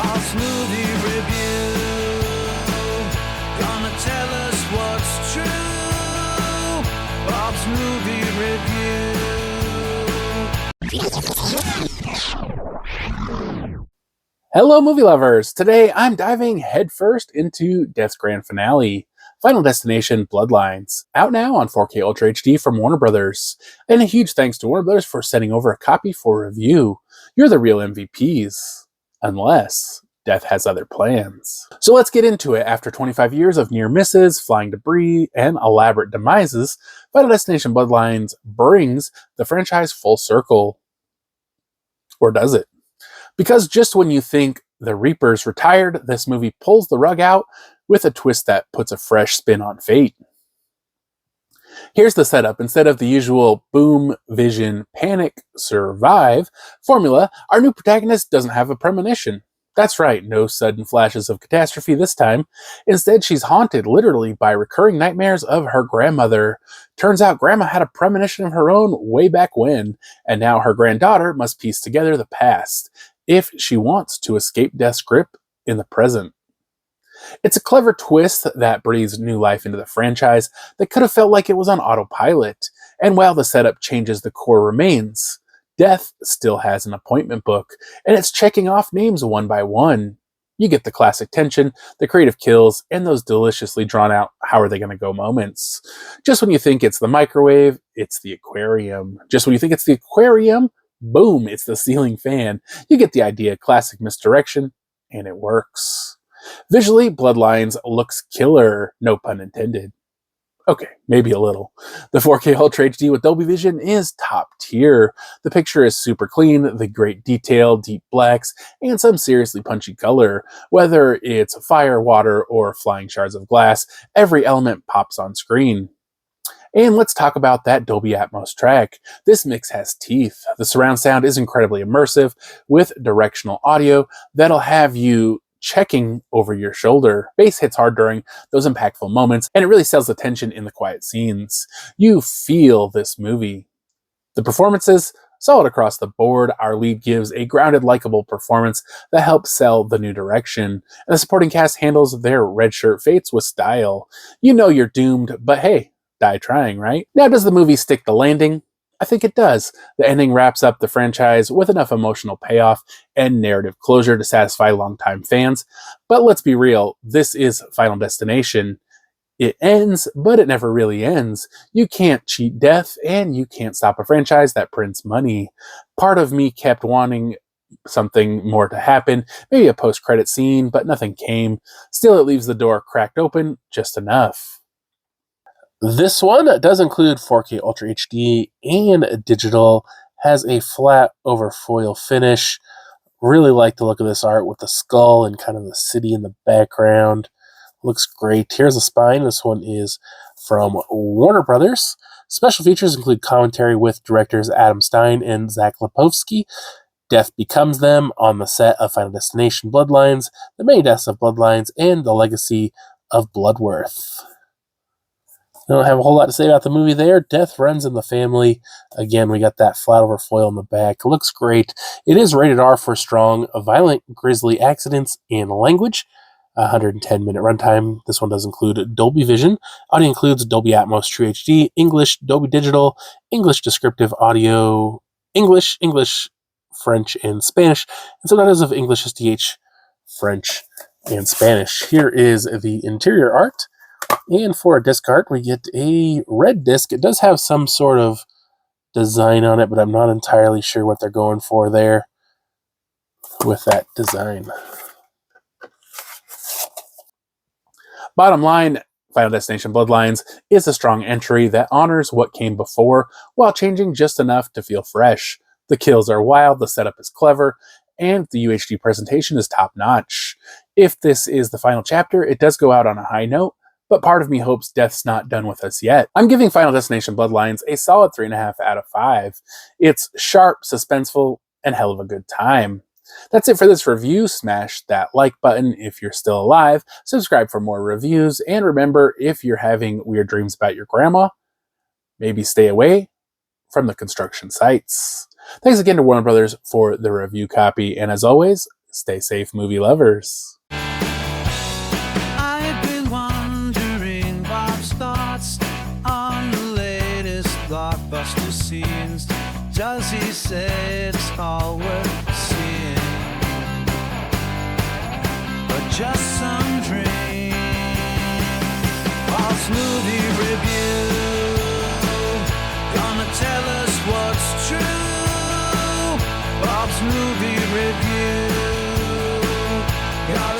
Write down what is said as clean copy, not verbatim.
Bob's Movie Review. Gonna tell us what's true. Bob's Movie Review. Hello, movie lovers! Today I'm diving headfirst into Death's grand finale, Final Destination Bloodlines, out now on 4K Ultra HD from Warner Brothers. And a huge thanks to Warner Brothers for sending over a copy for review. You're the real MVPs, unless Death has other plans. So let's get into it. After 25 years of near misses, flying debris, and elaborate demises, Final Destination Bloodlines brings the franchise full circle. Or does it? Because just when you think the Reaper's retired, this movie pulls the rug out with a twist that puts a fresh spin on fate. Here's the setup. Instead of the usual boom, vision, panic, survive formula, our new protagonist doesn't have a premonition. That's right, no sudden flashes of catastrophe this time. Instead, she's haunted literally by recurring nightmares of her grandmother. Turns out Grandma had a premonition of her own way back when, and now her granddaughter must piece together the past if she wants to escape Death's grip in the present. It's a clever twist that breathes new life into the franchise that could have felt like it was on autopilot, and while the setup changes, the core remains. Death still has an appointment book, and it's checking off names one by one. You get the classic tension, the creative kills, and those deliciously drawn out how are they going to go moments. Just when you think it's the microwave, it's the aquarium. Just when you think it's the aquarium, boom, it's the ceiling fan. You get the idea, classic misdirection, and it works. Visually, Bloodlines looks killer, no pun intended. Okay, maybe a little. The 4K Ultra HD with Dolby Vision is top tier. The picture is super clean, the great detail, deep blacks, and some seriously punchy color. Whether it's fire, water, or flying shards of glass, every element pops on screen. And let's talk about that Dolby Atmos track. This mix has teeth. The surround sound is incredibly immersive with directional audio that'll have you checking over your shoulder. Bass hits hard during those impactful moments, and it really sells the tension in the quiet scenes. You feel this movie. The performances, solid across the board. Our lead gives a grounded, likable performance that helps sell the new direction. And the supporting cast handles their red shirt fates with style. You know you're doomed, but hey, die trying, right? Now, does the movie stick the landing? I think it does. The ending wraps up the franchise with enough emotional payoff and narrative closure to satisfy longtime fans. But let's be real, this is Final Destination. It ends, but it never really ends. You can't cheat death, and you can't stop a franchise that prints money. Part of me kept wanting something more to happen, maybe a post-credit scene, but nothing came. Still, it leaves the door cracked open just enough. This one does include 4K Ultra HD and digital, has a flat over foil finish. Really like the look of this art with the skull and kind of the city in the background. Looks great. Here's the spine. This one is from Warner Brothers. Special features include commentary with directors Adam Stein and Zach Lipovsky. Death becomes them on the set of Final Destination Bloodlines, the many deaths of Bloodlines, and the legacy of Bloodworth. I don't have a whole lot to say about the movie there. Death runs in the family. Again, we got that flat over foil in the back. Looks great. It is rated R for strong, violent, grisly accidents and language. 110-minute runtime. This one does include Dolby Vision. Audio includes Dolby Atmos True HD, English, Dolby Digital, English Descriptive Audio, English, French, and Spanish, and sometimes of English SDH, French, and Spanish. Here is the interior art. And for a disc art, we get a red disc. It does have some sort of design on it, but I'm not entirely sure what they're going for there with that design. Bottom line, Final Destination Bloodlines is a strong entry that honors what came before while changing just enough to feel fresh. The kills are wild, the setup is clever, and the UHD presentation is top-notch. If this is the final chapter, it does go out on a high note, but part of me hopes Death's not done with us yet. I'm giving Final Destination Bloodlines a solid 3.5 out of 5. It's sharp, suspenseful, and hell of a good time. That's it for this review. Smash that like button if you're still alive, subscribe for more reviews, and remember, if you're having weird dreams about your grandma, maybe stay away from the construction sites. Thanks again to Warner Brothers for the review copy, and as always, Stay safe, movie lovers. I've been wondering Bob's thoughts on the latest blockbuster scenes. Does he say it's all worth seeing, or just some dream? Bob's movie review, gonna tell us what's true. Bob's movie review, gotta